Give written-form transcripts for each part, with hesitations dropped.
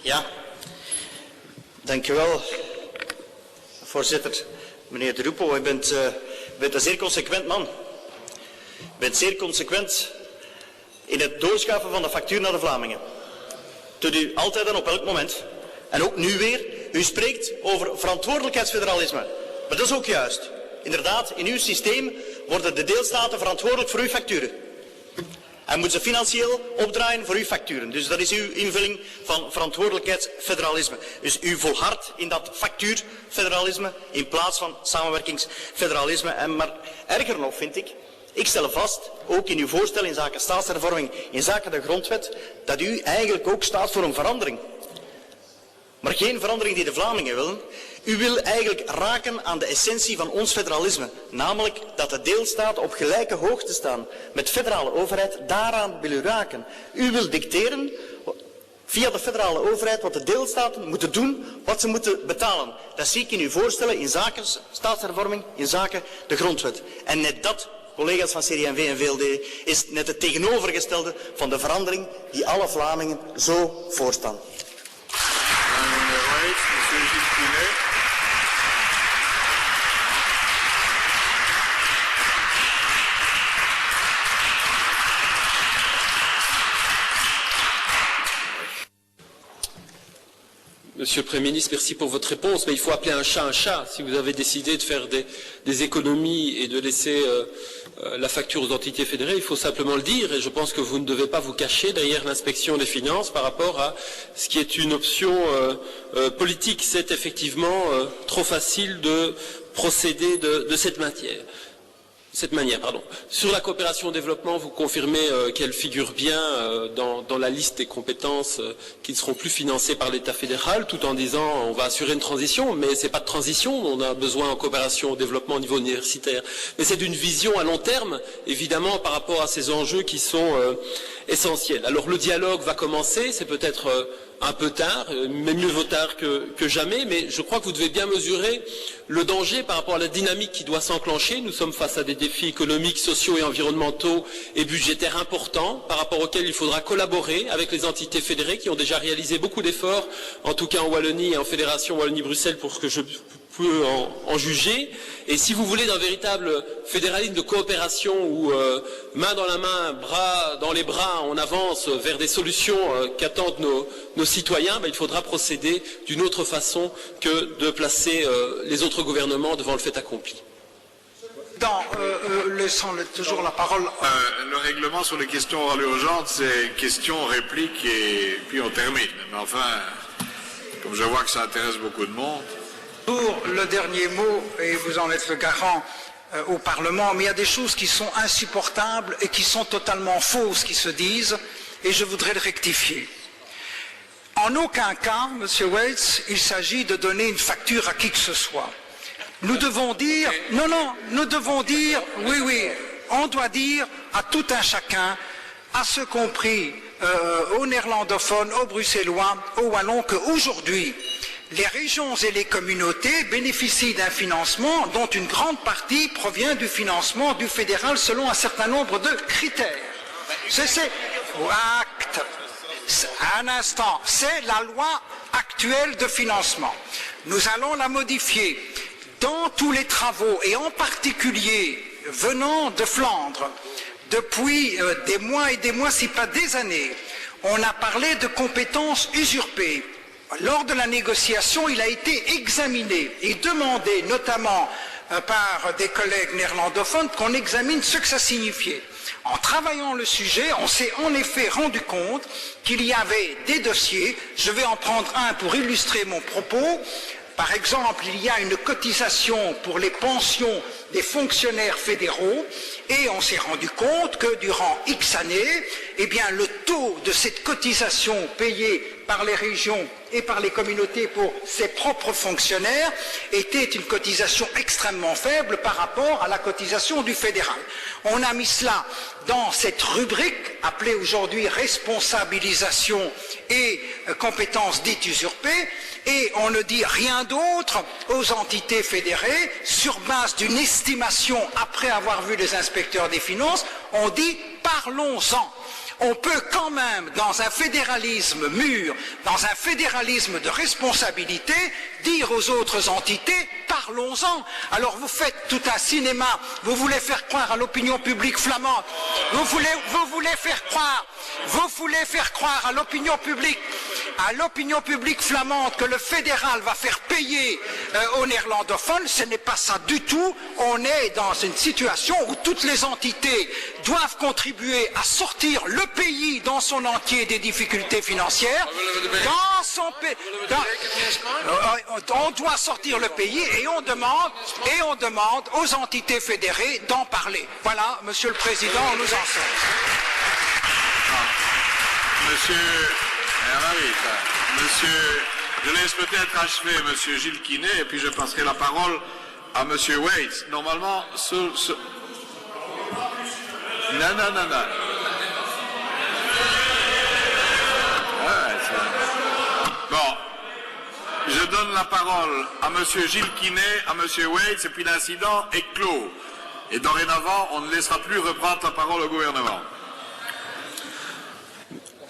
Ja, dank u wel, voorzitter. Meneer De Rupo, u bent een zeer consequent man. U bent zeer consequent in het doorschuiven van de factuur naar de Vlamingen. Dat doet u altijd en op elk moment. En ook nu weer. U spreekt over verantwoordelijkheidsfederalisme. Maar dat is ook juist. Inderdaad, in uw systeem worden de deelstaten verantwoordelijk voor uw facturen. En moeten ze financieel opdraaien voor uw facturen. Dus dat is uw invulling van verantwoordelijkheidsfederalisme. Dus u volhardt in dat factuurfederalisme in plaats van samenwerkingsfederalisme. Maar erger nog vind ik stel vast, ook in uw voorstel in zaken staatshervorming, in zaken de grondwet, dat u eigenlijk ook staat voor een verandering. Maar geen verandering die de Vlamingen willen. U wil eigenlijk raken aan de essentie van ons federalisme. Namelijk dat de deelstaten op gelijke hoogte staan met de federale overheid. Daaraan wil u raken. U wil dicteren via de federale overheid wat de deelstaten moeten doen, wat ze moeten betalen. Dat zie ik in uw voorstellen in zaken staatshervorming, in zaken de grondwet. En net dat, collega's van CD&V en VLD, is net het tegenovergestelde van de verandering die alle Vlamingen zo voorstaan. Monsieur le Premier ministre, merci pour votre réponse, mais il faut appeler un chat. Si vous avez décidé de faire des économies et de laisser la facture aux entités fédérées, il faut simplement le dire, et je pense que vous ne devez pas vous cacher derrière l'inspection des finances par rapport à ce qui est une option politique. C'est effectivement trop facile de procéder de cette manière. Sur la coopération au développement, vous confirmez qu'elle figure bien dans la liste des compétences qui ne seront plus financées par l'État fédéral, tout en disant on va assurer une transition, mais c'est pas de transition, on a besoin en coopération au développement au niveau universitaire. Mais c'est d'une vision à long terme, évidemment, par rapport à ces enjeux qui sont essentiels. Alors le dialogue va commencer, c'est peut-être un peu tard, mais mieux vaut tard que jamais, mais je crois que vous devez bien mesurer le danger par rapport à la dynamique qui doit s'enclencher. Nous sommes face à des défis économiques, sociaux et environnementaux et budgétaires importants, par rapport auxquels il faudra collaborer avec les entités fédérées qui ont déjà réalisé beaucoup d'efforts, en tout cas en Wallonie et en Fédération Wallonie-Bruxelles, pour ce que je peux en juger. Et si vous voulez d'un véritable fédéralisme de coopération où main dans la main, bras dans les bras, on avance vers des solutions qu'attendent nos citoyens, il faudra procéder d'une autre façon que de placer les autres gouvernements devant le fait accompli. Laissons toujours la parole. Le règlement sur les questions orales urgentes, c'est questions, répliques et puis on termine. Mais enfin, comme je vois que ça intéresse beaucoup de monde. Pour le dernier mot, et vous en êtes le garant au Parlement, mais il y a des choses qui sont insupportables et qui sont totalement fausses qui se disent, et je voudrais le rectifier. En aucun cas, M. Waits, il s'agit de donner une facture à qui que ce soit. Nous devons dire, nous devons dire, oui, on doit dire à tout un chacun, à ceux compris aux néerlandophones, aux bruxellois, aux wallons, qu'aujourd'hui, les régions et les communautés bénéficient d'un financement dont une grande partie provient du financement du fédéral selon un certain nombre de critères. Un instant, c'est la loi actuelle de financement. Nous allons la modifier. Dans tous les travaux, et en particulier venant de Flandre, depuis des mois et des mois, si pas des années, on a parlé de compétences usurpées. Lors de la négociation, il a été examiné et demandé, notamment par des collègues néerlandophones, qu'on examine ce que ça signifiait. En travaillant le sujet, on s'est en effet rendu compte qu'il y avait des dossiers, je vais en prendre un pour illustrer mon propos. Par exemple, il y a une cotisation pour les pensions des fonctionnaires fédéraux et on s'est rendu compte que durant X années, le taux de cette cotisation payée par les régions et par les communautés pour ses propres fonctionnaires était une cotisation extrêmement faible par rapport à la cotisation du fédéral. On a mis cela dans cette rubrique appelée aujourd'hui responsabilisation et compétences dites usurpées, et on ne dit rien d'autre aux entités fédérées sur base d'une estimation après avoir vu les inspecteurs des finances. On dit parlons-en. On peut quand même, dans un fédéralisme mûr, dans un fédéralisme de responsabilité, dire aux autres entités, parlons-en. Alors vous faites tout un cinéma, vous voulez faire croire à l'opinion publique flamande, vous voulez faire croire à l'opinion publique flamande que le fédéral va faire payer aux néerlandophones. Ce n'est pas ça du tout. On est dans une situation où toutes les entités doivent contribuer à sortir le pays dans son entier des difficultés financières. Dans son pays, on doit sortir le pays et on demande aux entités fédérées d'en parler. Voilà, Monsieur le Président, où nous en sommes. Monsieur, je laisse peut-être achever Monsieur Gilles Quinet et puis je passerai la parole à Monsieur Waits. Normalement, Non. Bon, je donne la parole à Monsieur Gilles Quinet, à Monsieur Waits, et puis l'incident est clos. Et dorénavant, on ne laissera plus reprendre la parole au gouvernement.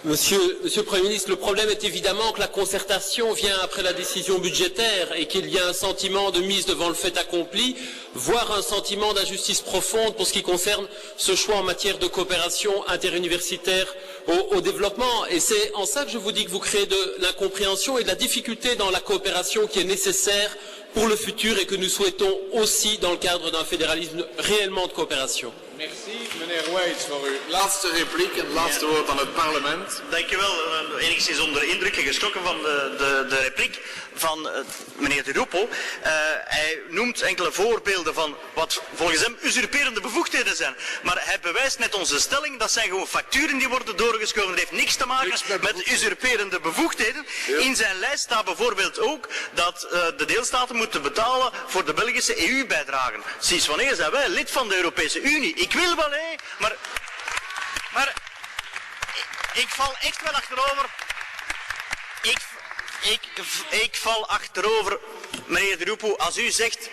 Monsieur le Premier ministre, le problème est évidemment que la concertation vient après la décision budgétaire et qu'il y a un sentiment de mise devant le fait accompli, voire un sentiment d'injustice profonde pour ce qui concerne ce choix en matière de coopération interuniversitaire au développement. Et c'est en ça que je vous dis que vous créez de l'incompréhension et de la difficulté dans la coopération qui est nécessaire pour le futur et que nous souhaitons aussi dans le cadre d'un fédéralisme réellement de coopération. Merci, meneer Waits, voor uw laatste repliek en het laatste woord aan het parlement. Dank u wel. Enigszins onder de indruk en geschrokken van de repliek van meneer De Rupo. Hij noemt enkele voorbeelden van wat volgens hem usurperende bevoegdheden zijn. Maar hij bewijst net onze stelling, dat zijn gewoon facturen die worden doorgeschoven. Dat heeft niks te maken met usurperende bevoegdheden. Ja. In zijn lijst staat bijvoorbeeld ook dat de deelstaten moeten betalen voor de Belgische EU-bijdragen. Sinds wanneer zijn wij lid van de Europese Unie? Ik wil wel, maar ik val echt wel achterover. Ik val achterover, meneer De Rupo, als u zegt,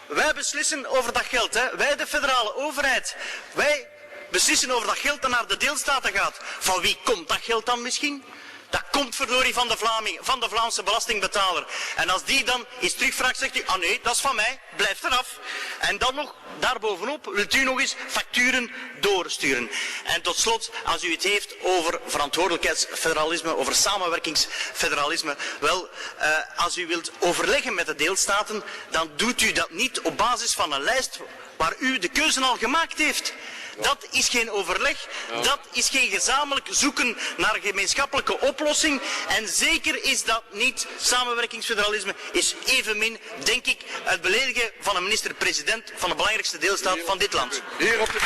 wij beslissen over dat geld, hè. Wij de federale overheid, wij beslissen over dat geld dat naar de deelstaten gaat. Van wie komt dat geld dan misschien? Dat komt verdorie van de Vlaamse belastingbetaler. En als die dan iets terugvraagt, zegt hij, nee, dat is van mij, blijf eraf. En dan nog, daarbovenop, wilt u nog eens facturen doorsturen. En tot slot, als u het heeft over verantwoordelijkheidsfederalisme, over samenwerkingsfederalisme, wel, als u wilt overleggen met de deelstaten, dan doet u dat niet op basis van een lijst waar u de keuze al gemaakt heeft. Dat is geen overleg, dat is geen gezamenlijk zoeken naar een gemeenschappelijke oplossing. En zeker is dat niet samenwerkingsfederalisme, is evenmin, denk ik, het beledigen van een minister-president van de belangrijkste deelstaat van dit land. Hier op de